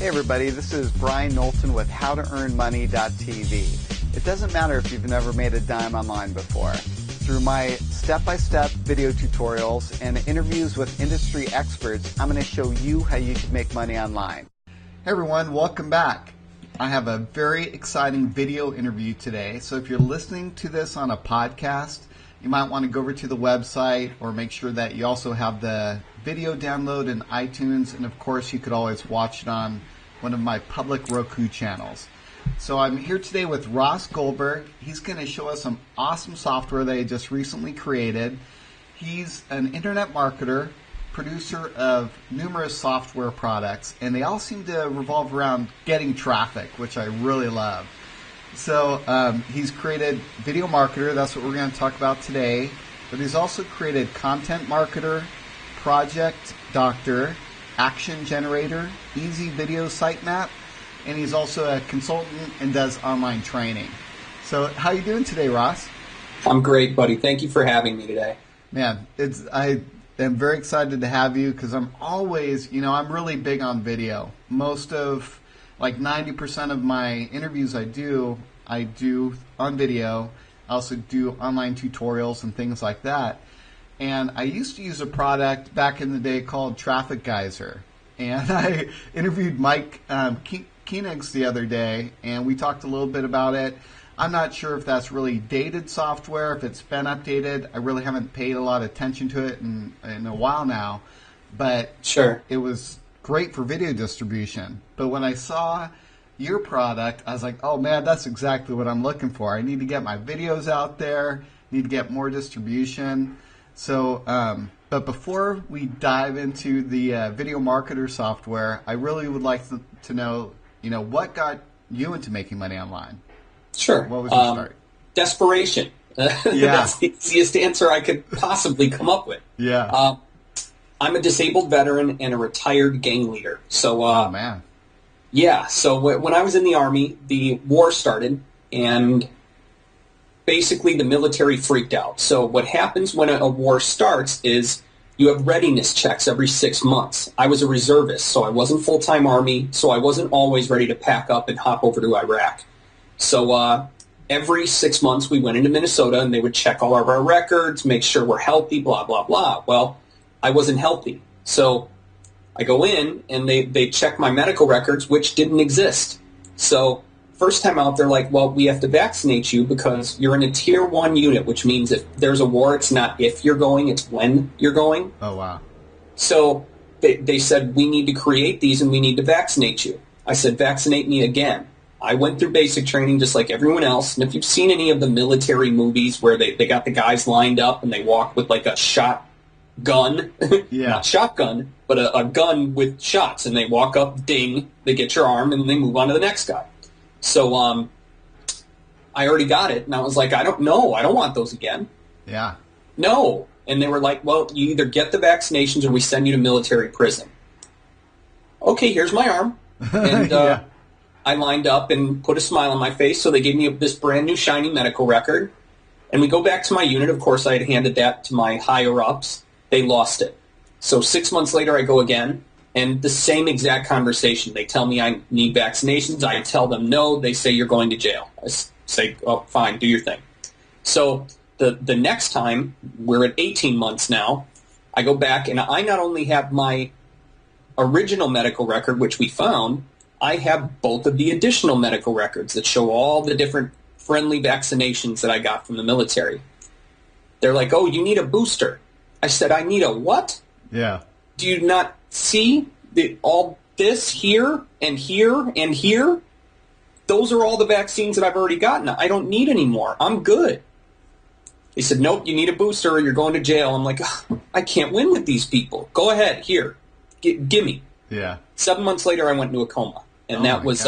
Hey everybody, this is Bryan Knowlton with HowToEarnMoney.TV. It doesn't matter if you've never made a dime online before. Through my step-by-step video tutorials and interviews with industry experts, I'm going to show you how you can make money online. Hey everyone, welcome back. I have a very exciting video interview today, so if you're listening to this on a podcast, you might want to go over to the website or make sure that you also have the video download in iTunes, and of course you could always watch it on one of my public Roku channels. So I'm here today with Ross Goldberg. He's going to show us some awesome software that he just recently created. He's an internet marketer, producer of numerous software products, and they all seem to revolve around getting traffic, which I really love. So he's created Video Marketer, that's what we're going to talk about today, but he's also created Content Marketer, Project Doctor, Action Generator, Easy Video Sitemap, and he's also a consultant and does online training. So how you doing today, Ross? I'm great, buddy. Thank you for having me today. Man, I am very excited to have you because I'm always, I'm really big on video. Most of, like 90% of my interviews I do on video. I also do online tutorials and things like that. And I used to use a product back in the day called Traffic Geyser. And I interviewed Mike Koenigs the other day, and we talked a little bit about it. I'm not sure if that's really dated software, if it's been updated. I really haven't paid a lot of attention to it in a while now. But sure, it was great for video distribution. But when I saw your product, I was like, oh man, that's exactly what I'm looking for. I need to get my videos out there, need to get more distribution. So, but before we dive into the Video Marketer software, I really would like to know, what got you into making money online? Sure. What was your start? Desperation. Yeah. That's the easiest answer I could possibly come up with. Yeah. I'm a disabled veteran and a retired gang leader. So, oh man. Yeah. So when I was in the Army, the war started, and basically the military freaked out. So what happens when a war starts is you have readiness checks every 6 months. I was a reservist, so I wasn't full-time Army, so I wasn't always ready to pack up and hop over to Iraq. So every 6 months we went into Minnesota, and they would check all of our records, make sure we're healthy, blah, blah, blah. Well, I wasn't healthy. So I go in, and they check my medical records, which didn't exist. So first time out, they're like, well, we have to vaccinate you because you're in a Tier 1 unit, which means if there's a war, it's not if you're going, it's when you're going. Oh, wow. So they said, we need to create these and we need to vaccinate you. I said, vaccinate me again. I went through basic training just like everyone else. And if you've seen any of the military movies where they got the guys lined up and they walk with like a shotgun, yeah. Not shotgun, but a gun with shots, and they walk up, ding, they get your arm, and then they move on to the next guy. So I already got it, and I was like, I don't want those again. Yeah. No. And they were like, well, you either get the vaccinations or we send you to military prison. Okay, here's my arm. And yeah. I lined up and put a smile on my face, so they gave me this brand new shiny medical record. And we go back to my unit. Of course, I had handed that to my higher-ups. They lost it. So 6 months later, I go again. And the same exact conversation. They tell me I need vaccinations. I tell them no. They say you're going to jail. I say, oh, fine, do your thing. So the next time, we're at 18 months now, I go back, and I not only have my original medical record, which we found, I have both of the additional medical records that show all the different friendly vaccinations that I got from the military. They're like, oh, you need a booster. I said, I need a what? Yeah. Do you not see all this here and here and here? Those are all the vaccines that I've already gotten. I don't need any more. I'm good. They said, nope, you need a booster or you're going to jail. I'm like, I can't win with these people. Go ahead, here, gimme. Yeah. 7 months later, I went into a coma. And that was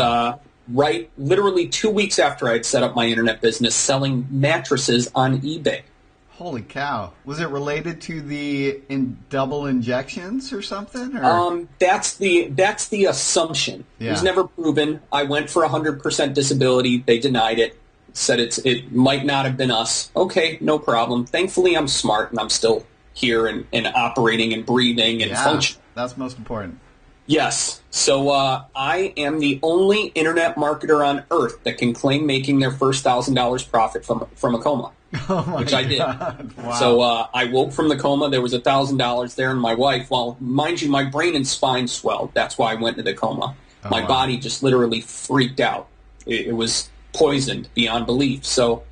literally 2 weeks after I had set up my internet business selling mattresses on eBay. Holy cow. Was it related to the double injections or something? Or? That's the assumption. Yeah. It was never proven. I went for 100% disability. They denied it. Said it might not have been us. Okay, no problem. Thankfully, I'm smart and I'm still here and operating and breathing and functioning. That's most important. Yes. So I am the only internet marketer on earth that can claim making their first $1,000 profit from a coma, Oh my which I did. God. Wow. So I woke from the coma. There was $1,000 there, and my wife, well, mind you, my brain and spine swelled. That's why I went into the coma. Oh, My wow. body just literally freaked out. It was poisoned beyond belief. So,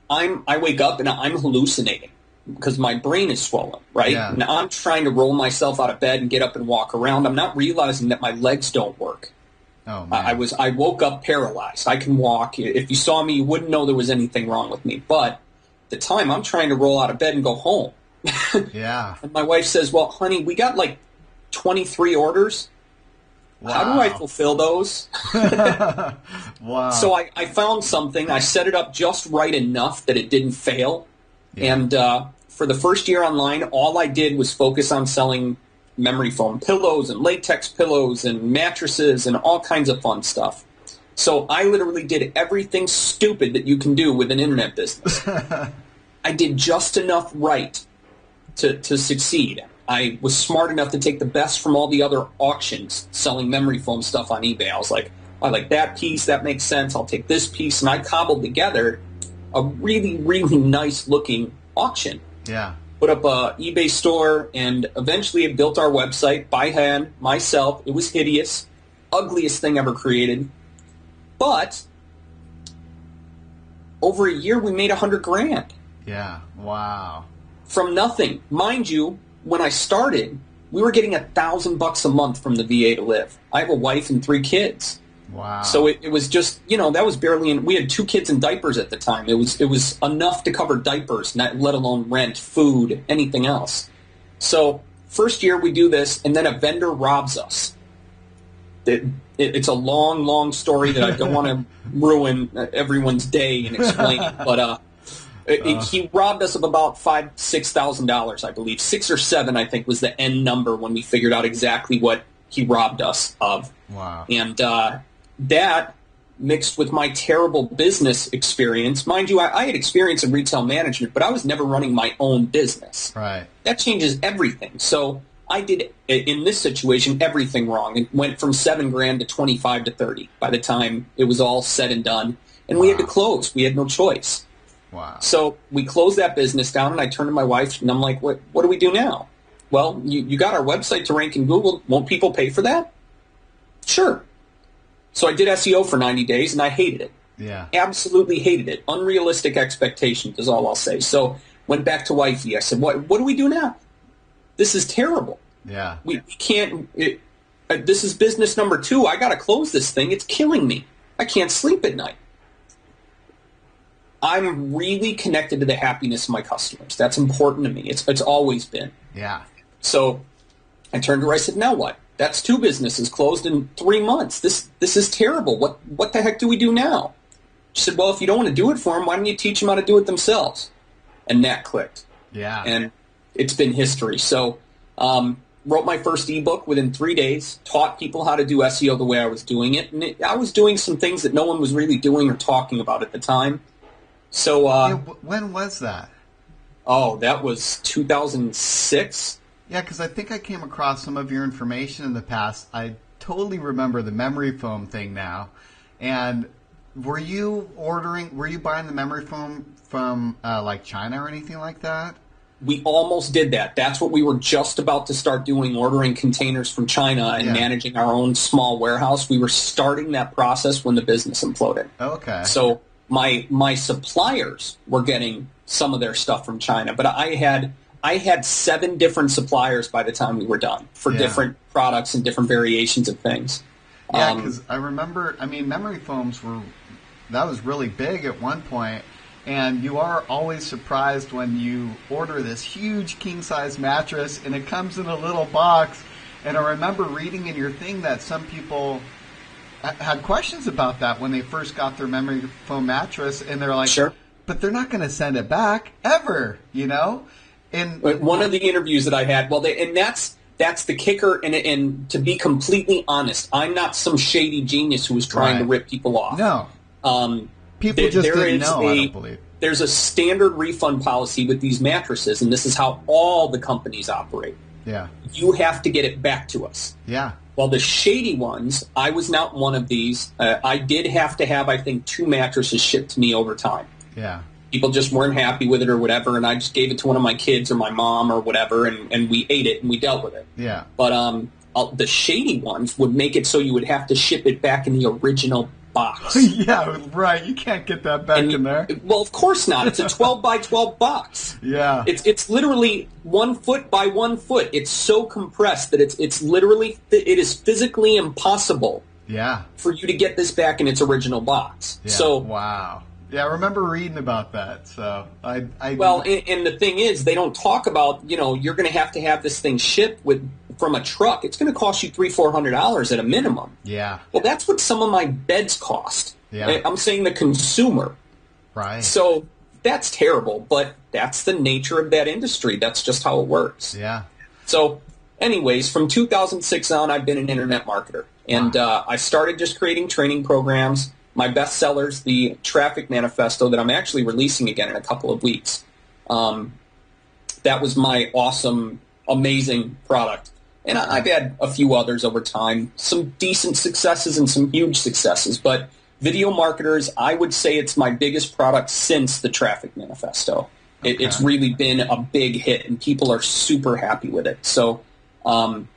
I wake up and I'm hallucinating because my brain is swollen, right? Yeah. And I'm trying to roll myself out of bed and get up and walk around. I'm not realizing that my legs don't work. Oh, man. I woke up paralyzed. I can walk. If you saw me, you wouldn't know there was anything wrong with me. But at the time, I'm trying to roll out of bed and go home. Yeah. And my wife says, well, honey, we got like 23 orders. Wow. How do I fulfill those? Wow. So I found something. I set it up just right enough that it didn't fail. Yeah. And for the first year online, all I did was focus on selling memory foam pillows and latex pillows and mattresses and all kinds of fun stuff. So I literally did everything stupid that you can do with an internet business. I did just enough right to succeed. I was smart enough to take the best from all the other auctions selling memory foam stuff on eBay. I was like, I like that piece. That makes sense. I'll take this piece. And I cobbled together a really, really nice looking auction. Yeah. Put up a eBay store, and eventually it built our website by hand, myself. It was hideous. Ugliest thing ever created. But over a year, we made $100,000. Yeah. Wow. From nothing. Mind you, when I started, we were getting $1,000 a month from the VA to live. I have a wife and 3 kids. Wow. So it was just, that was barely, we had 2 kids in diapers at the time. It was enough to cover diapers, not let alone rent, food, anything else. So first year we do this, and then a vendor robs us. It's a long, long story that I don't want to ruin everyone's day and explain it, but he robbed us of about $5,000, $6,000, I believe. 6 or 7, I think, was the end number when we figured out exactly what he robbed us of. Wow. And that mixed with my terrible business experience. Mind you, I had experience in retail management, but I was never running my own business. Right. That changes everything. So I did, in this situation, everything wrong. It went from $7,000 to 25 to 30 by the time it was all said and done. And we had to close. We had no choice. Wow. So we closed that business down, and I turned to my wife, and I'm like, what do we do now? Well, you got our website to rank in Google. Won't people pay for that? Sure. So I did SEO for 90 days, and I hated it. Yeah. Absolutely hated it. Unrealistic expectations is all I'll say. So went back to wifey. I said, what do we do now? This is terrible. Yeah. We can't. This is business number 2. I got to close this thing. It's killing me. I can't sleep at night. I'm really connected to the happiness of my customers. That's important to me. It's always been. Yeah. So I turned to her. I said, now what? That's 2 businesses closed in 3 months. This is terrible. What the heck do we do now? She said, well, if you don't want to do it for them, why don't you teach them how to do it themselves? And that clicked. Yeah. And it's been history. So wrote my first ebook within 3 days, taught people how to do SEO the way I was doing it. And I was doing some things that no one was really doing or talking about at the time. So when was that? Oh, that was 2006. Yeah, because I think I came across some of your information in the past. I totally remember the memory foam thing now. And were you buying the memory foam from like China or anything like that? We almost did that. That's what we were just about to start doing, ordering containers from China and managing our own small warehouse. We were starting that process when the business imploded. Okay. So my suppliers were getting some of their stuff from China, but I had 7 different suppliers by the time we were done for different products and different variations of things. Yeah, because I remember, memory foams that was really big at one point, and you are always surprised when you order this huge king-size mattress and it comes in a little box. And I remember reading in your thing that some people had questions about that when they first got their memory foam mattress, and they're like, sure, but they're not going to send it back ever, And one of the interviews that I had, and that's the kicker. And to be completely honest, I'm not some shady genius who was trying to rip people off. No, people just didn't know. I don't believe there's a standard refund policy with these mattresses, and this is how all the companies operate. Yeah. You have to get it back to us. Yeah. Well, the shady ones, I was not one of these. I did have to have, I think, 2 mattresses shipped to me over time. Yeah. People just weren't happy with it or whatever, and I just gave it to one of my kids or my mom or whatever, and we ate it and we dealt with it. Yeah. But the shady ones would make it so you would have to ship it back in the original box. Yeah, right. You can't get that back in there. Well, of course not. It's a 12 by 12 box. Yeah. It's literally 1 foot by 1 foot. It's so compressed that it's literally, it is physically impossible. Yeah. For you to get this back in its original box. Yeah. So wow. Yeah, I remember reading about that. So well, and the thing is, they don't talk about, you're going to have this thing shipped from a truck. It's going to cost you $300-400 at a minimum. Yeah. Well, that's what some of my beds cost. Yeah. I'm saying the consumer. Right. So that's terrible, but that's the nature of that industry. That's just how it works. Yeah. So anyways, from 2006 on, I've been an internet marketer. And I started just creating training programs. My best sellers, the Traffic Manifesto that I'm actually releasing again in a couple of weeks. That was my awesome, amazing product. And I've had a few others over time, some decent successes and some huge successes. But Video Marketers, I would say it's my biggest product since the Traffic Manifesto. Okay. It's really been a big hit, and people are super happy with it. So I'm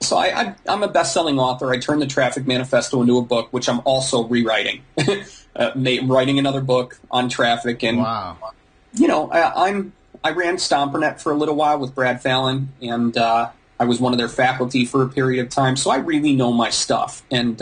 a best-selling author. I turned the Traffic Manifesto into a book, which I'm also rewriting. Writing another book on traffic. And, wow. I ran StomperNet for a little while with Brad Fallon, and I was one of their faculty for a period of time. So I really know my stuff. And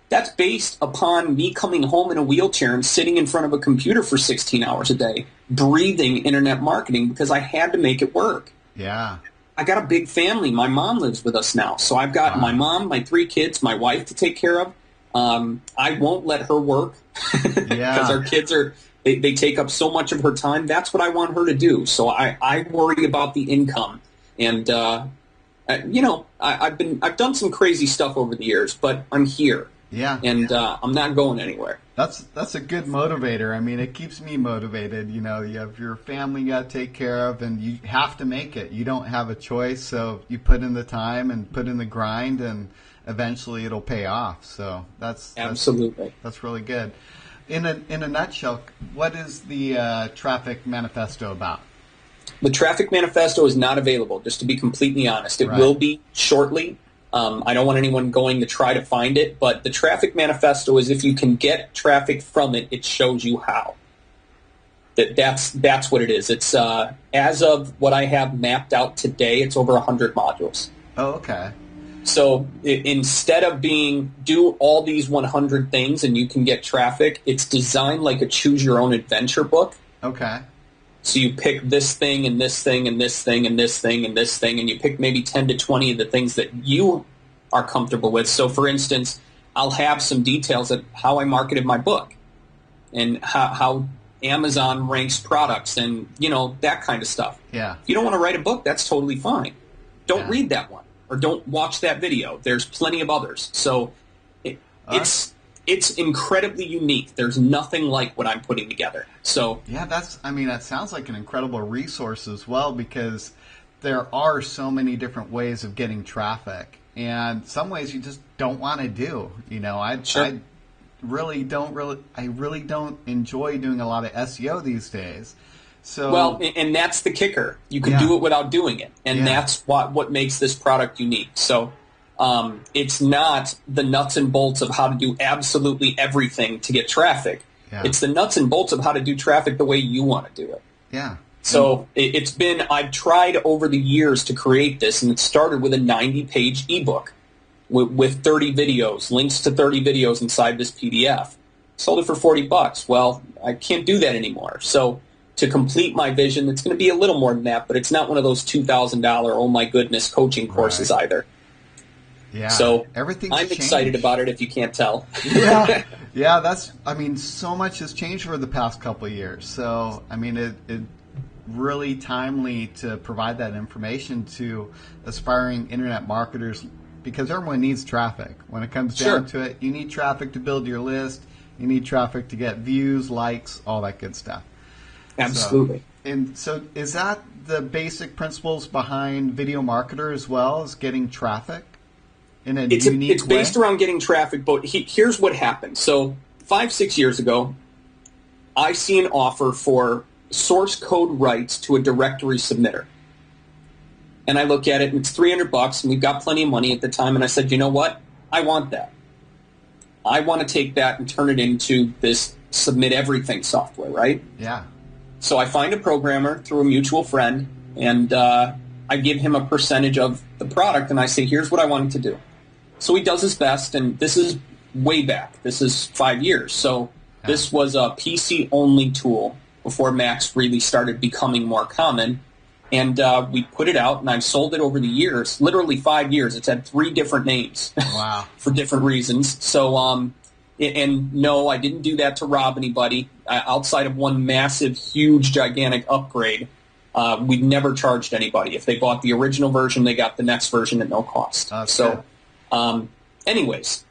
that's based upon me coming home in a wheelchair and sitting in front of a computer for 16 hours a day, breathing internet marketing because I had to make it work. Yeah. I got a big family. My mom lives with us now. So I've got my mom, my 3 kids, my wife to take care of. I won't let her work because our kids they take up so much of her time. That's what I want her to do. So I worry about the income. And, I've done some crazy stuff over the years, but I'm here. Yeah. And I'm not going anywhere. That's a good motivator. I mean, it keeps me motivated. You have your family you got to take care of, and you have to make it. You don't have a choice, so you put in the time and put in the grind, and eventually it'll pay off. So Absolutely. That's really good. In a nutshell, what is the Traffic Manifesto about? The Traffic Manifesto is not available, just to be completely honest. It will be shortly. I don't want anyone going to try to find it, but the Traffic Manifesto is if you can get traffic from it, it shows you how. That's what it is. It's as of what I have mapped out today, it's over 100 modules. Oh, okay. So instead of do all these 100 things and you can get traffic, it's designed like a choose-your-own-adventure book. Okay. So you pick this thing and this thing and this thing and this thing and this thing, and you pick maybe 10 to 20 of the things that you are comfortable with. So, for instance, I'll have some details of how I marketed my book and how Amazon ranks products and, that kind of stuff. Yeah. If you don't want to write a book, that's totally fine. Don't read that one or don't watch that video. There's plenty of others. So it's incredibly unique. There's nothing like what I'm putting together. So yeah, that sounds like an incredible resource as well, because there are so many different ways of getting traffic, and some ways you just don't want to do. I really don't enjoy doing a lot of SEO these days. So well, and that's the kicker. You can do it without doing it, and that's what makes this product unique. So. It's not the nuts and bolts of how to do absolutely everything to get traffic. Yeah. It's the nuts and bolts of how to do traffic the way you want to do it. Yeah. So I've tried over the years to create this, and it started with a 90-page ebook with 30 videos, links to 30 videos inside this PDF. Sold it for $40. Well, I can't do that anymore. So to complete my vision, it's going to be a little more than that, but it's not one of those $2,000, oh my goodness, coaching courses either. Yeah. So everything's I'm excited about it if you can't tell. Yeah, so much has changed over the past couple of years. So, it really timely to provide that information to aspiring internet marketers, because everyone needs traffic. When it comes down to it, you need traffic to build your list. You need traffic to get views, likes, all that good stuff. Absolutely. And so is that the basic principles behind Video Marketer as well, as getting traffic in a unique way? It's based around getting traffic, but here's what happened. So 5-6 years ago, I see an offer for source code rights to a directory submitter. And I look at it, and it's $300, and we've got plenty of money at the time, and I said, you know what? I want that. I want to take that and turn it into this submit everything software, right? Yeah. So I find a programmer through a mutual friend, and I give him a percentage of the product, and I say, here's what I want him to do. So he does his best, and this is way back. This is 5 years. So this was a PC-only tool before Macs really started becoming more common. And we put it out, and I've sold it over the years, literally 5 years. It's had 3 different names. Wow. For different reasons. So, and no, I didn't do that to rob anybody. Outside of one massive, huge, gigantic upgrade, we've never charged anybody. If they bought the original version, they got the next version at no cost. Okay. So, anyways,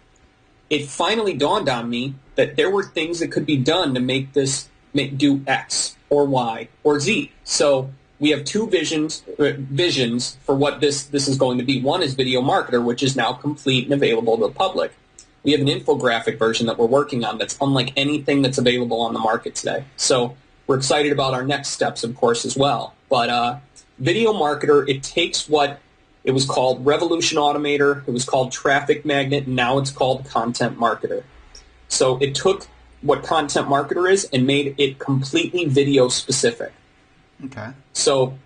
it finally dawned on me that there were things that could be done to make this do X or Y or Z. So we have 2 visions for what this is going to be. One is Video Marketer, which is now complete and available to the public. We have an infographic version that we're working on that's unlike anything that's available on the market today. So we're excited about our next steps, of course, as well. But Video Marketer, it takes what it was called Revolution Automator, it was called Traffic Magnet, and now it's called Content Marketer. So it took what Content Marketer is and made it completely video specific. Okay. So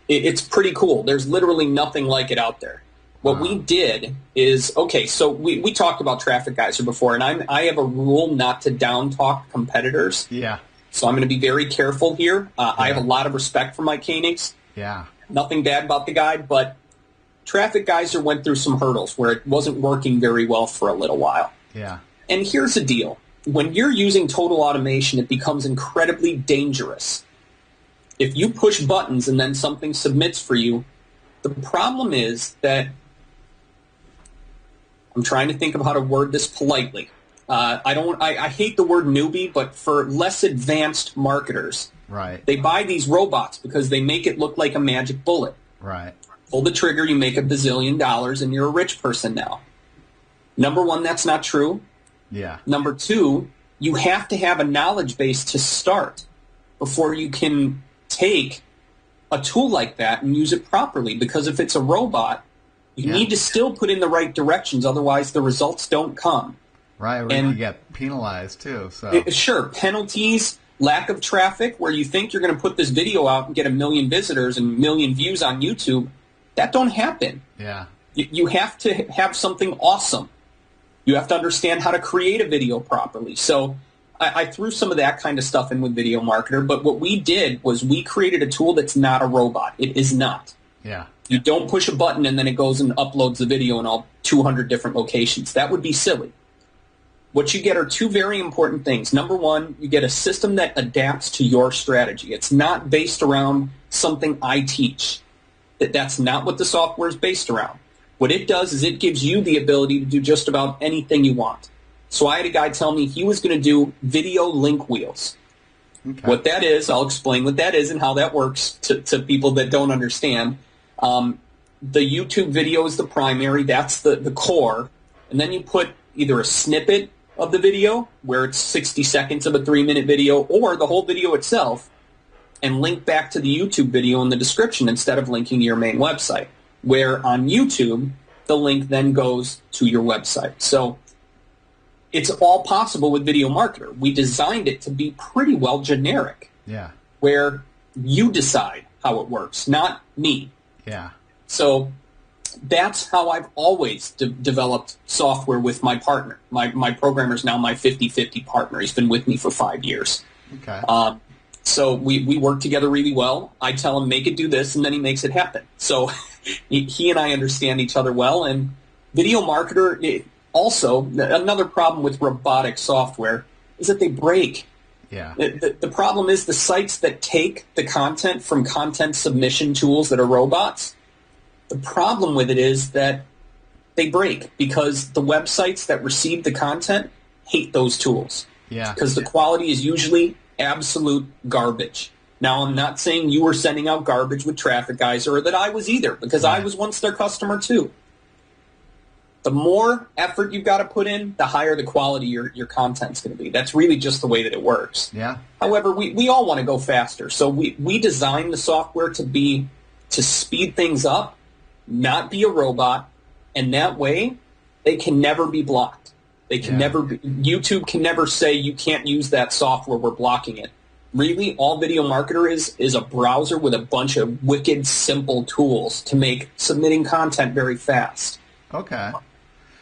it's pretty cool. There's literally nothing like it out there. What we did is, okay, so we talked about Traffic Geyser before, and I have a rule not to down-talk competitors. Yeah. So I'm going to be very careful here. I have a lot of respect for Mike Koenigs. Yeah. Nothing bad about the guy, but Traffic Geyser went through some hurdles where it wasn't working very well for a little while. Yeah. And here's the deal. When you're using total automation, it becomes incredibly dangerous. If you push buttons and then something submits for you, the problem is that I'm trying to think of how to word this politely. I hate the word newbie, but for less advanced marketers, right, they buy these robots because they make it look like a magic bullet. Right. Pull the trigger, you make $1 bazillion, and you're a rich person now. Number one, that's not true. Yeah. Number two, you have to have a knowledge base to start before you can take a tool like that and use it properly. Because if it's a robot, you need to still put in the right directions, otherwise the results don't come. Right, or and you get penalized too. So sure, penalties, lack of traffic, where you think you're going to put this video out and get 1 million visitors and 1 million views on YouTube, that don't happen. Yeah. You have to have something awesome. You have to understand how to create a video properly. So I threw some of that kind of stuff in with Video Marketer, but what we did was we created a tool that's not a robot. It is not. Yeah. You don't push a button and then it goes and uploads the video in all 200 different locations. That would be silly. What you get are 2 very important things. Number one, you get a system that adapts to your strategy. It's not based around something I teach. That's not what the software is based around. What it does is it gives you the ability to do just about anything you want. So I had a guy tell me he was going to do video link wheels. Okay. What that is, I'll explain what that is and how that works to people that don't understand. The YouTube video is the primary. That's the core. And then you put either a snippet of the video, where it's 60 seconds of a 3-minute video, or the whole video itself, and link back to the YouTube video in the description instead of linking to your main website, where on YouTube, the link then goes to your website. So it's all possible with Video Marketer. We designed it to be pretty well generic, where you decide how it works, not me. Yeah. So that's how I've always developed software with my partner. My programmer is now my 50-50 partner. He's been with me for 5 years. Okay. So we work together really well. I tell him, make it do this, and then he makes it happen. So he and I understand each other well. And Video Marketer, also, another problem with robotic software is that they break. Yeah. The problem is the sites that take the content from content submission tools that are robots, the problem with it is that they break because the websites that receive the content hate those tools. Yeah. Because the quality is usually absolute garbage. Now, I'm not saying you were sending out garbage with traffic guys or that I was either, because I was once their customer too. The more effort you've got to put in, the higher the quality your content's going to be. That's really just the way that it works. Yeah. However, we all want to go faster. So we designed the software to speed things up, not be a robot, and that way they can never be blocked. They can YouTube can never say you can't use that software, we're blocking it. Really, all Video Marketer is a browser with a bunch of wicked simple tools to make submitting content very fast. Okay.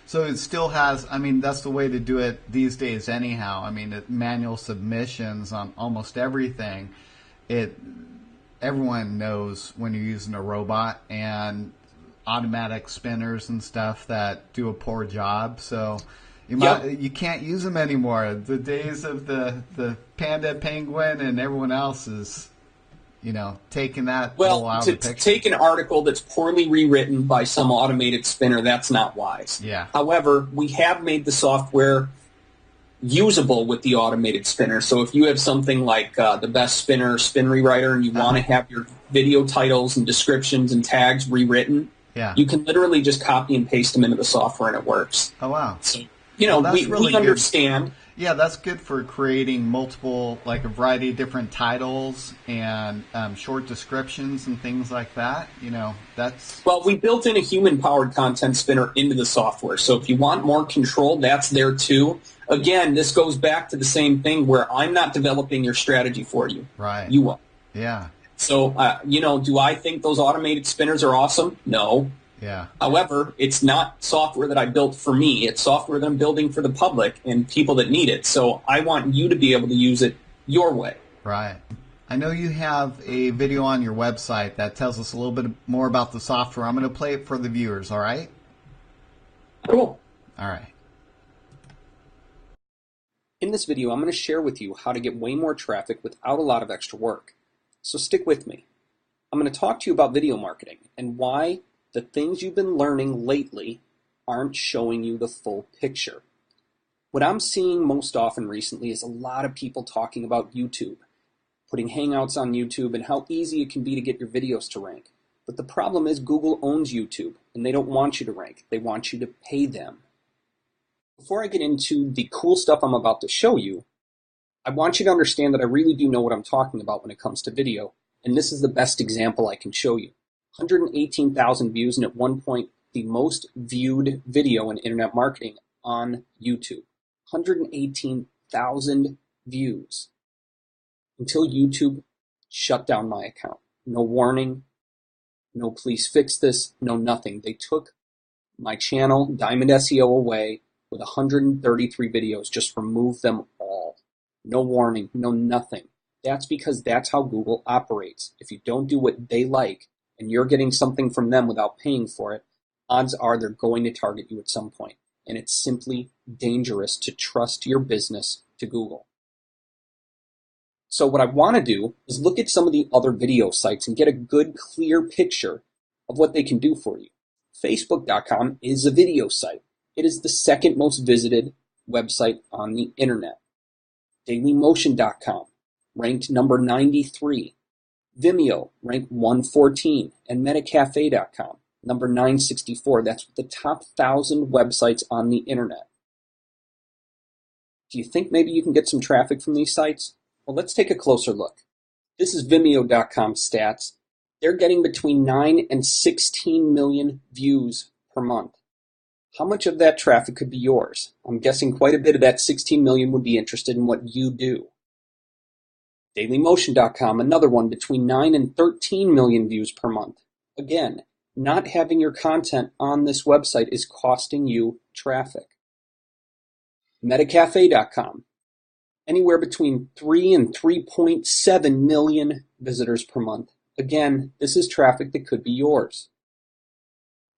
So it still has, I mean, that's the way to do it these days anyhow. I mean, manual submissions on almost everything. Everyone knows when you're using a robot, and automatic spinners and stuff that do a poor job. So you can't use them anymore. The days of the panda, penguin, and everyone else is, taking that role out of the picture. To take an article that's poorly rewritten by some automated spinner, that's not wise. Yeah. However, we have made the software usable with the automated spinner. So if you have something like the best spinner, Spin Rewriter, and you want to have your video titles and descriptions and tags rewritten, you can literally just copy and paste them into the software and it works. Oh, wow. So, we understand. Good. Yeah, that's good for creating multiple, like a variety of different titles and short descriptions and things like that. Well, we built in a human-powered content spinner into the software. So if you want more control, that's there too. Again, this goes back to the same thing where I'm not developing your strategy for you. Right. You will. Yeah. So, do I think those automated spinners are awesome? No. Yeah. However, it's not software that I built for me. It's software that I'm building for the public and people that need it. So I want you to be able to use it your way. Right. I know you have a video on your website that tells us a little bit more about the software. I'm going to play it for the viewers, all right? Cool. All right. In this video, I'm going to share with you how to get way more traffic without a lot of extra work. So stick with me. I'm going to talk to you about video marketing and why the things you've been learning lately aren't showing you the full picture. What I'm seeing most often recently is a lot of people talking about YouTube, putting Hangouts on YouTube and how easy it can be to get your videos to rank. But the problem is Google owns YouTube and they don't want you to rank. They want you to pay them. Before I get into the cool stuff I'm about to show you, I want you to understand that I really do know what I'm talking about when it comes to video, and this is the best example I can show you. 118,000 views, and at one point, the most viewed video in internet marketing on YouTube. 118,000 views. Until YouTube shut down my account. No warning, no please fix this, no nothing. They took my channel, Diamond SEO, away with 133 videos, just removed them all. No warning, no nothing. That's because that's how Google operates. If you don't do what they like, and you're getting something from them without paying for it, odds are they're going to target you at some point. And it's simply dangerous to trust your business to Google. So what I want to do is look at some of the other video sites and get a good, clear picture of what they can do for you. Facebook.com is a video site. It is the second most visited website on the internet. DailyMotion.com, ranked number 93. Vimeo, ranked 114, and Metacafe.com, number 964. That's the top 1,000 websites on the internet. Do you think maybe you can get some traffic from these sites? Well, let's take a closer look. This is Vimeo.com stats. They're getting between 9 and 16 million views per month. How much of that traffic could be yours? I'm guessing quite a bit of that 16 million would be interested in what you do. DailyMotion.com, another one, between 9 and 13 million views per month. Again, not having your content on this website is costing you traffic. Metacafe.com, anywhere between 3 and 3.7 million visitors per month. Again, this is traffic that could be yours.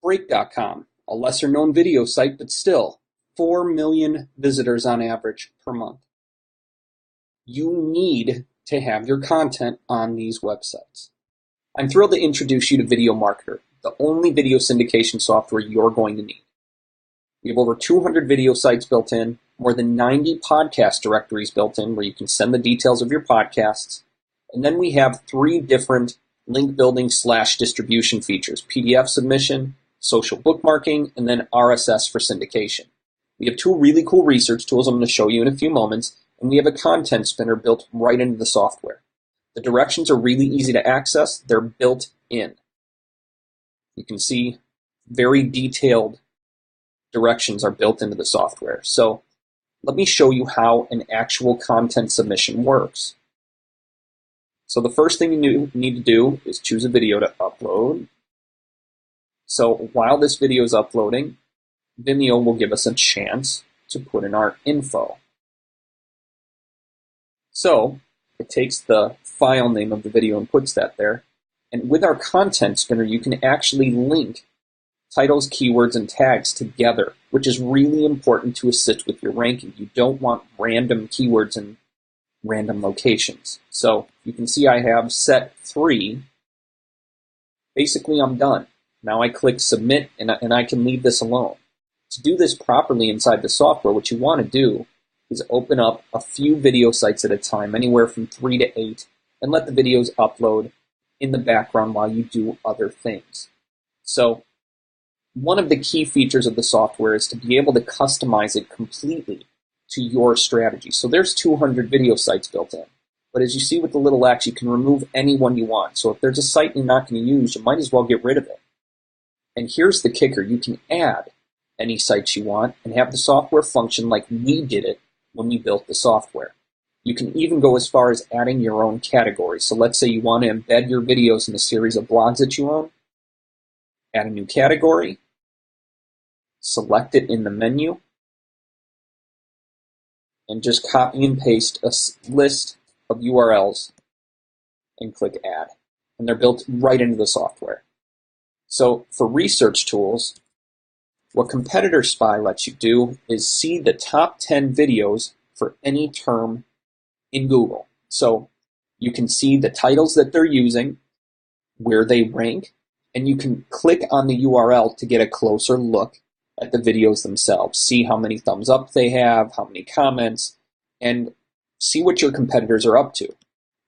Break.com, a lesser known video site, but still 4 million visitors on average per month. You need to have your content on these websites. I'm thrilled to introduce you to Video Marketer, the only video syndication software you're going to need. We have over 200 video sites built in, more than 90 podcast directories built in where you can send the details of your podcasts, And then we have 3 different link building / distribution features: PDF submission, social bookmarking, and then RSS for syndication. We have 2 really cool research tools I'm going to show you in a few moments, and we have a content spinner built right into the software. The directions are really easy to access. They're built in. You can see very detailed directions are built into the software. So let me show you how an actual content submission works. So the first thing you need to do is choose a video to upload. So while this video is uploading, Vimeo will give us a chance to put in our info. So it takes the file name of the video and puts that there. And with our content spinner, you can actually link titles, keywords, and tags together, which is really important to assist with your ranking. You don't want random keywords in random locations. So you can see I have set 3. Basically, I'm done. Now I click submit, and I can leave this alone. To do this properly inside the software, what you want to do is open up a few video sites at a time, anywhere from 3 to 8, and let the videos upload in the background while you do other things. So one of the key features of the software is to be able to customize it completely to your strategy. So there's 200 video sites built in. But as you see with the little X, you can remove any one you want. So if there's a site you're not going to use, you might as well get rid of it. And here's the kicker. You can add any sites you want and have the software function like we did it when we built the software. You can even go as far as adding your own categories. So let's say you want to embed your videos in a series of blogs that you own. Add a new category. Select it in the menu. And just copy and paste a list of URLs and click add. And they're built right into the software. So for research tools, what Competitor Spy lets you do is see the top 10 videos for any term in Google. So you can see the titles that they're using, where they rank, and you can click on the URL to get a closer look at the videos themselves. See how many thumbs up they have, how many comments, and see what your competitors are up to.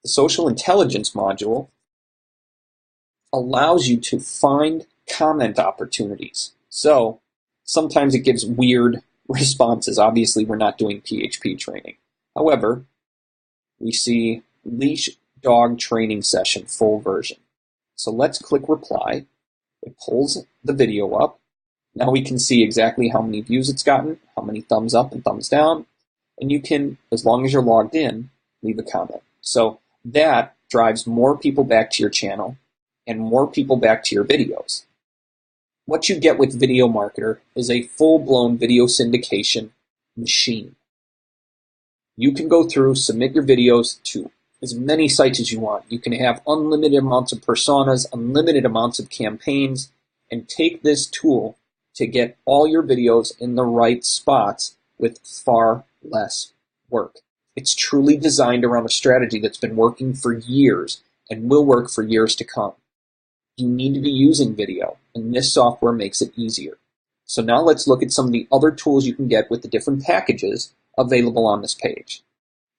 The social intelligence module allows you to find comment opportunities. So sometimes it gives weird responses. Obviously, we're not doing PHP training. However, we see leash dog training session full version. So let's click reply. It pulls the video up. Now we can see exactly how many views it's gotten, how many thumbs up and thumbs down, and you can, as long as you're logged in, leave a comment. So that drives more people back to your channel and more people back to your videos. What you get with Video Marketer is a full-blown video syndication machine. You can go through, submit your videos to as many sites as you want. You can have unlimited amounts of personas, unlimited amounts of campaigns, and take this tool to get all your videos in the right spots with far less work. It's truly designed around a strategy that's been working for years and will work for years to come. You need to be using video, and this software makes it easier. So now let's look at some of the other tools you can get with the different packages available on this page.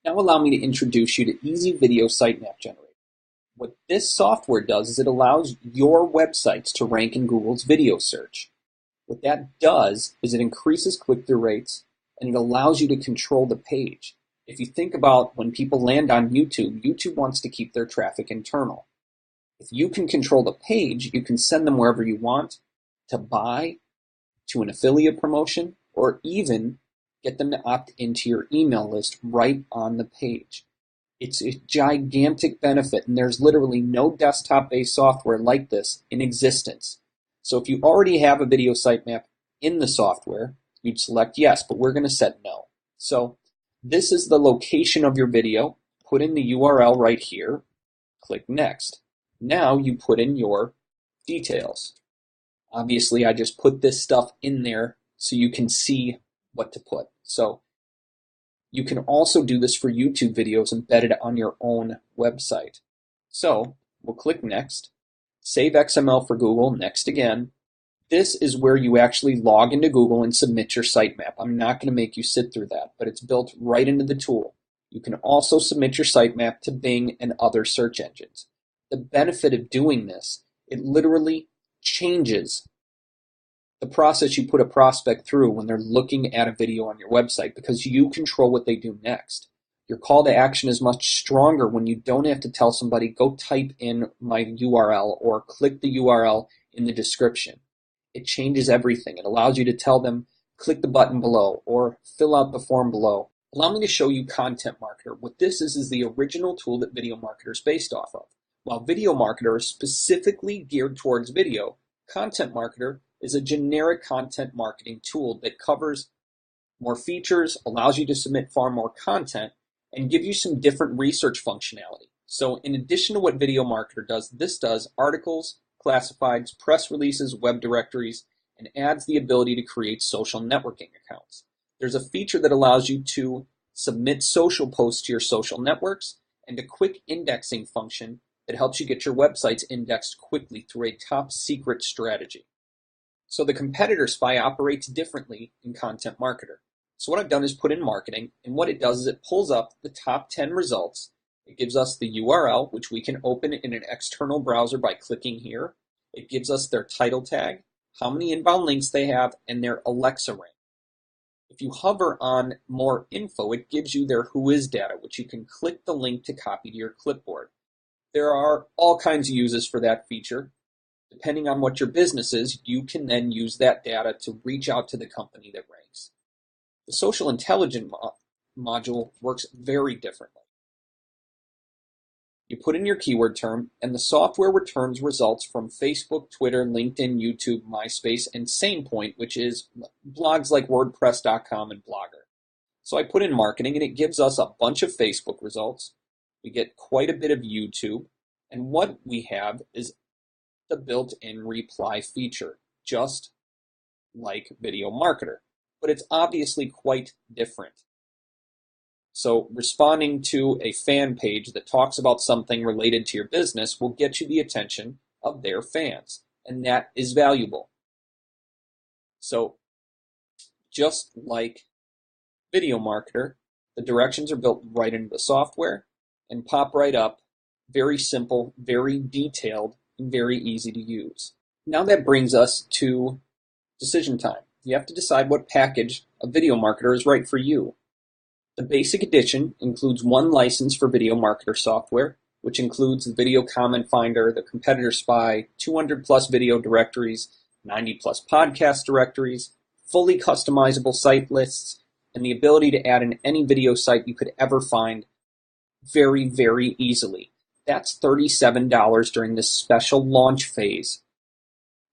Now allow me to introduce you to Easy Video Sitemap Generator. What this software does is it allows your websites to rank in Google's video search. What that does is it increases click-through rates, and it allows you to control the page. If you think about when people land on YouTube, YouTube wants to keep their traffic internal. If you can control the page, you can send them wherever you want to buy, to an affiliate promotion, or even get them to opt into your email list right on the page. It's a gigantic benefit, and there's literally no desktop-based software like this in existence. So if you already have a video sitemap in the software, you'd select yes, but we're going to set no. So this is the location of your video. Put in the URL right here. Click next. Now you put in your details. Obviously, I just put this stuff in there so you can see what to put. So you can also do this for YouTube videos embedded on your own website. So we'll click next. Save XML for Google, next again. This is where you actually log into Google and submit your sitemap. I'm not going to make you sit through that, but it's built right into the tool. You can also submit your sitemap to Bing and other search engines. The benefit of doing this, it literally changes the process you put a prospect through when they're looking at a video on your website, because you control what they do next. Your call to action is much stronger when you don't have to tell somebody, go type in my URL or click the URL in the description. It changes everything. It allows you to tell them, click the button below or fill out the form below. Allow me to show you Content Marketer. What this is the original tool that Video Marketer is based off of. While Video Marketer is specifically geared towards video, Content Marketer is a generic content marketing tool that covers more features, allows you to submit far more content, and give you some different research functionality. So in addition to what Video Marketer does, this does articles, classifieds, press releases, web directories, and adds the ability to create social networking accounts. There's a feature that allows you to submit social posts to your social networks, and a quick indexing function that helps you get your websites indexed quickly through a top secret strategy. So the competitor spy operates differently in Content Marketer. So what I've done is put in marketing, and what it does is it pulls up the top 10 results. It gives us the URL, which we can open in an external browser by clicking here. It gives us their title tag, how many inbound links they have, and their Alexa rank. If you hover on more info, it gives you their Who Is data, which you can click the link to copy to your clipboard. There are all kinds of uses for that feature. Depending on what your business is, you can then use that data to reach out to the company that ranks. The social intelligence module works very differently. You put in your keyword term, and the software returns results from Facebook, Twitter, LinkedIn, YouTube, MySpace, and SanePoint, which is blogs like WordPress.com and Blogger. So I put in marketing, and it gives us a bunch of Facebook results. We get quite a bit of YouTube, and what we have is the built-in reply feature, just like Video Marketer, but it's obviously quite different. So responding to a fan page that talks about something related to your business will get you the attention of their fans, and that is valuable. So just like Video Marketer, the directions are built right into the software and pop right up. Very simple, very detailed, and very easy to use. Now that brings us to decision time. You have to decide what package of Video Marketer is right for you. The basic edition includes one license for Video Marketer software, which includes the Video Comment Finder, the Competitor Spy, 200 plus video directories, 90 plus podcast directories, fully customizable site lists, and the ability to add in any video site you could ever find very, very easily. That's $37 during this special launch phase.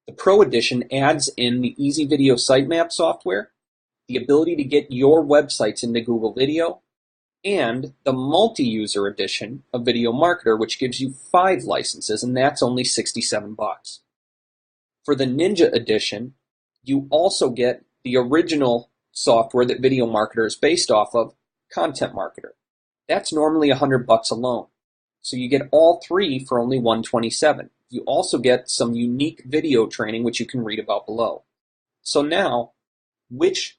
The Pro Edition adds in the Easy Video Sitemap software, the ability to get your websites into Google Video, and the multi-user edition of Video Marketer, which gives you 5 licenses, and that's only $67. For the Ninja edition, you also get the original software that Video Marketer is based off of, Content Marketer. That's normally $100 alone. So you get all 3 for only $127. You also get some unique video training, which you can read about below. So now, which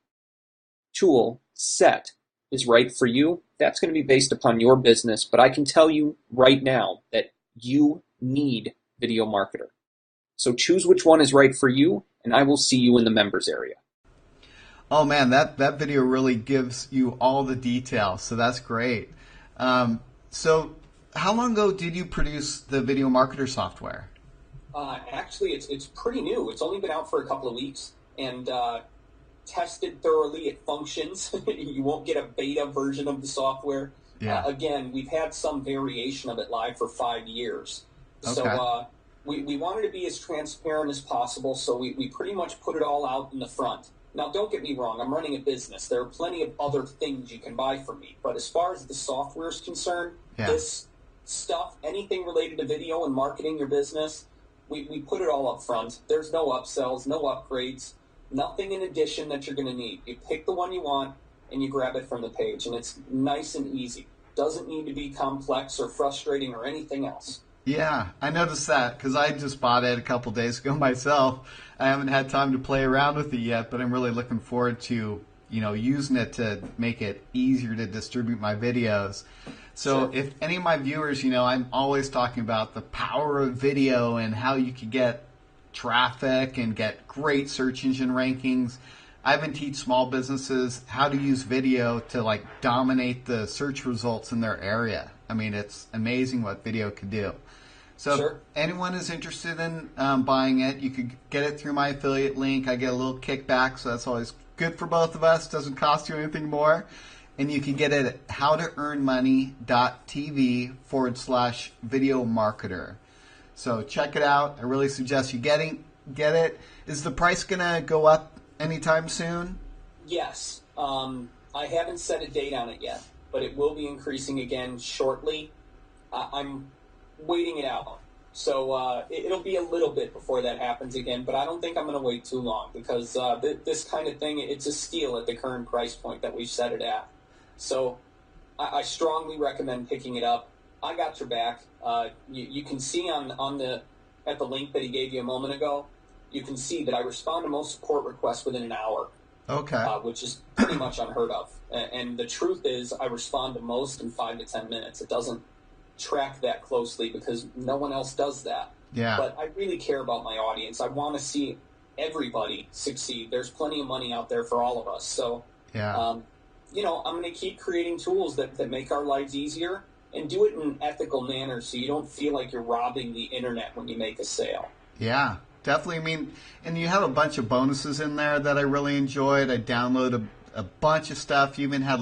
tool set is right for you? That's going to be based upon your business, but I can tell you right now that you need Video Marketer. So choose which one is right for you, and I will see you in the members area. Oh man, that video really gives you all the details, so that's great. So how long ago did you produce the Video Marketer software? Actually, it's pretty new. It's only been out for a couple of weeks, and tested thoroughly. It functions. You won't get a beta version of the software. Yeah. Again, we've had some variation of it live for 5 years. Okay. So we wanted to be as transparent as possible, so we pretty much put it all out in the front. Now, don't get me wrong. I'm running a business. There are plenty of other things you can buy from me. But as far as the software is concerned, this stuff, anything related to video and marketing your business, we put it all up front. There's no upsells, no upgrades. Nothing in addition that you're going to need. You pick the one you want and you grab it from the page, and it's nice and easy. Doesn't need to be complex or frustrating or anything else. Yeah, I noticed that because I just bought it a couple days ago myself. I haven't had time to play around with it yet, but I'm really looking forward to using it to make it easier to distribute my videos. So if any of my viewers, I'm always talking about the power of video and how you could get traffic and get great search engine rankings. I even teach small businesses how to use video to dominate the search results in their area. I mean, it's amazing what video can do. So if anyone is interested in buying it, you could get it through my affiliate link. I get a little kickback, so that's always good for both of us. Doesn't cost you anything more. And you can get it at HowToEarnMoney.TV /video marketer. So check it out. I really suggest you get it. Is the price going to go up anytime soon? Yes. I haven't set a date on it yet, but it will be increasing again shortly. I'm waiting it out. So it'll be a little bit before that happens again, but I don't think I'm going to wait too long because this kind of thing, it's a steal at the current price point that we've set it at. So I strongly recommend picking it up. I got your back. You can see at the link that he gave you a moment ago, you can see that I respond to most support requests within an hour. Okay. Which is pretty much unheard of. And the truth is I respond to most in 5 to 10 minutes. It doesn't track that closely because no one else does that. Yeah. But I really care about my audience. I want to see everybody succeed. There's plenty of money out there for all of us. So, yeah. I'm going to keep creating tools that make our lives easier and do it in an ethical manner so you don't feel like you're robbing the internet when you make a sale. Yeah, definitely. I mean, and you have a bunch of bonuses in there that I really enjoyed. I downloaded a bunch of stuff. You even had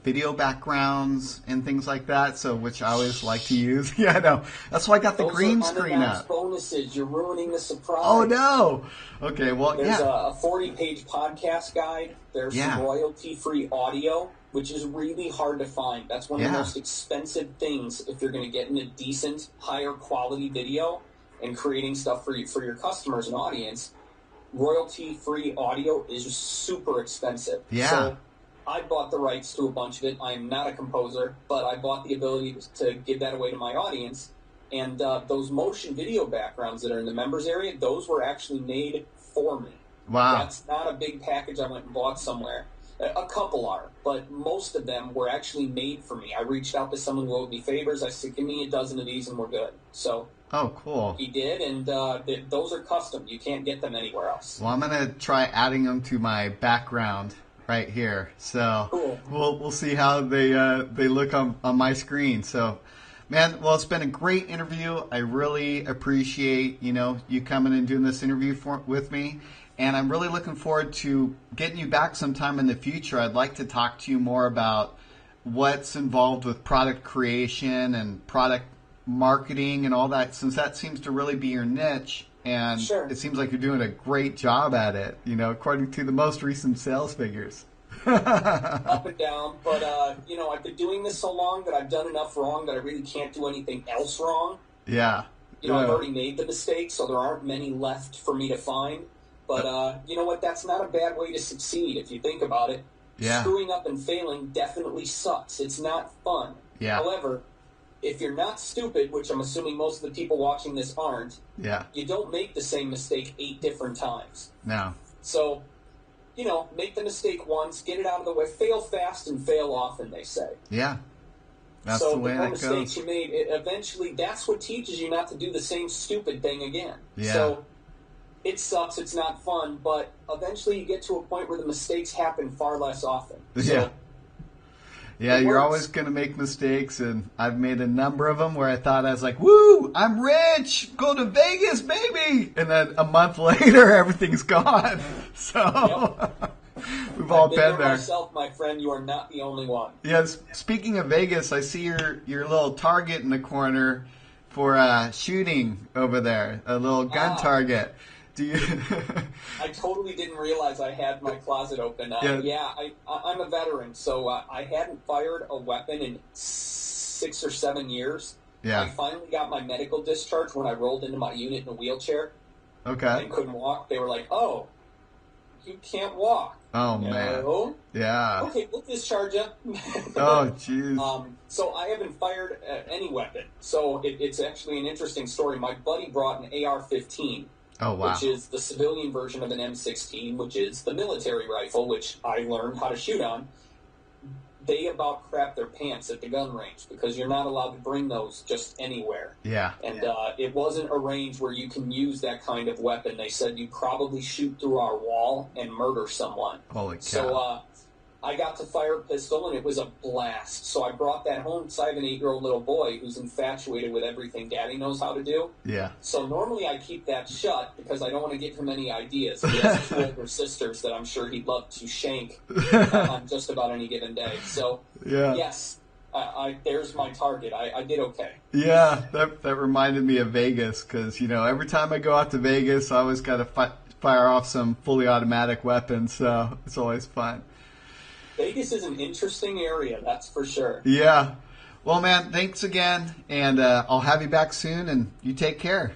video backgrounds and things like that, so which I always like to use. Yeah, I know. That's why I got the green screen up. Bonuses. You're ruining the surprise. Oh no. Okay, well, there's a 40-page podcast guide. There's some royalty-free audio, which is really hard to find. That's one of the most expensive things if you're going to get in a decent, higher quality video and creating stuff for your customers and audience. Royalty-free audio is just super expensive. Yeah. So I bought the rights to a bunch of it. I'm not a composer, but I bought the ability to give that away to my audience. And those motion video backgrounds that are in the members area, those were actually made for me. Wow. That's not a big package I went and bought somewhere. A couple are, but most of them were actually made for me. I reached out to someone who owed me favors. I said, give me a dozen of these and we're good. So oh, cool. he did, and those are custom. You can't get them anywhere else. Well, I'm going to try adding them to my background right here. So cool. We'll see how they look on my screen. So, man, well, it's been a great interview. I really appreciate, you coming and doing this interview with me. And I'm really looking forward to getting you back sometime in the future. I'd like to talk to you more about what's involved with product creation and product marketing and all that, since that seems to really be your niche. And it seems like you're doing a great job at it, according to the most recent sales figures. Up and down. But, I've been doing this so long that I've done enough wrong that I really can't do anything else wrong. Yeah. I've already made the mistakes, so there aren't many left for me to find. But you know what? That's not a bad way to succeed if you think about it. Yeah. Screwing up and failing definitely sucks. It's not fun. Yeah. However, if you're not stupid, which I'm assuming most of the people watching this aren't, you don't make the same mistake 8 different times. No. So, make the mistake once, get it out of the way, fail fast and fail often, they say. Yeah. That's so the way the more it mistakes goes. you made, eventually that's what teaches you not to do the same stupid thing again. Yeah. So it sucks, it's not fun, but eventually you get to a point where the mistakes happen far less often. So, yeah, you're always going to make mistakes, and I've made a number of them where I thought I was like, woo, I'm rich, go to Vegas, baby! And then a month later, everything's gone. So we've all been there. Myself, my friend, you are not the only one. Yes, speaking of Vegas, I see your little target in the corner for shooting over there, a little gun target. Do you? I totally didn't realize I had my closet open. I'm a veteran, so I hadn't fired a weapon in 6 or 7 years. Yeah. I finally got my medical discharge when I rolled into my unit in a wheelchair. Okay. And couldn't walk. They were like, "Oh, you can't walk." Oh man. Yeah. Okay, we'll discharge you. Oh jeez. So I haven't fired any weapon. So it's actually an interesting story. My buddy brought an AR-15. Oh, wow. which is the civilian version of an M16, which is the military rifle, which I learned how to shoot on. They about crap their pants at the gun range because you're not allowed to bring those just anywhere. Yeah. And it wasn't a range where you can use that kind of weapon. They said you'd probably shoot through our wall and murder someone. Holy cow. So I got to fire a pistol, and it was a blast. So I brought that home because I have an 8-year-old little boy who's infatuated with everything Daddy knows how to do. Yeah. So normally I keep that shut because I don't want to give him any ideas. He has 2 older sisters that I'm sure he'd love to shank on just about any given day. So, yeah. yes, there's my target. I did okay. Yeah, that reminded me of Vegas because, every time I go out to Vegas, I always got to fire off some fully automatic weapons, so it's always fun. Vegas is an interesting area, that's for sure. Yeah. Well, man, thanks again, and I'll have you back soon, and you take care.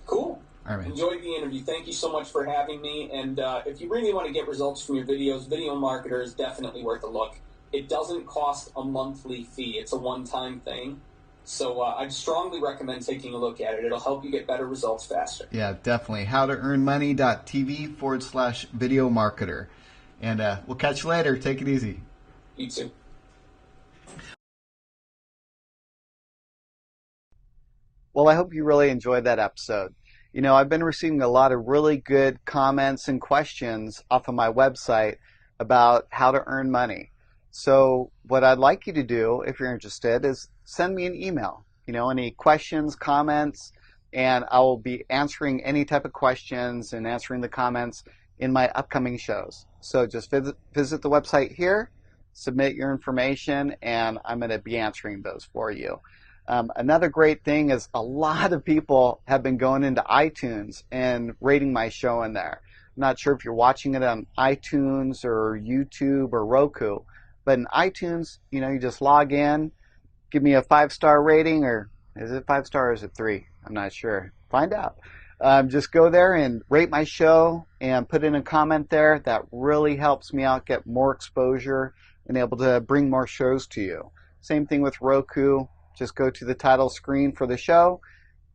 Cool. All right. Enjoyed the interview. Thank you so much for having me. And if you really want to get results from your videos, Video Marketer is definitely worth a look. It doesn't cost a monthly fee. It's a one-time thing. So I'd strongly recommend taking a look at it. It'll help you get better results faster. Yeah, definitely. HowToEarnMoney.TV/video marketer. And we'll catch you later. Take it easy. You too. Well, I hope you really enjoyed that episode. I've been receiving a lot of really good comments and questions off of my website about how to earn money. So what I'd like you to do, if you're interested, is send me an email. Any questions, comments, and I will be answering any type of questions and answering the comments in my upcoming shows. So just visit the website here, submit your information, and I'm going to be answering those for you. Another great thing is a lot of people have been going into iTunes and rating my show in there. I'm not sure if you're watching it on iTunes or YouTube or Roku, but in iTunes, you just log in, give me a 5-star rating, or is it 5-star or is it 3? I'm not sure. Find out. Just go there and rate my show and put in a comment there. That really helps me out get more exposure and able to bring more shows to you. Same thing with Roku. Just go to the title screen for the show,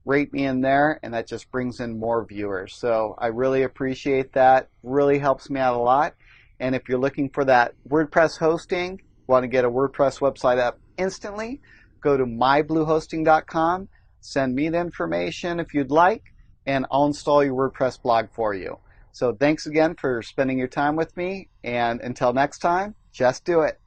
rate me in there, and that just brings in more viewers. So I really appreciate that. Really helps me out a lot. And if you're looking for that WordPress hosting, want to get a WordPress website up instantly, go to mybluehosting.com, send me the information if you'd like, and I'll install your WordPress blog for you. So thanks again for spending your time with me, and until next time, just do it.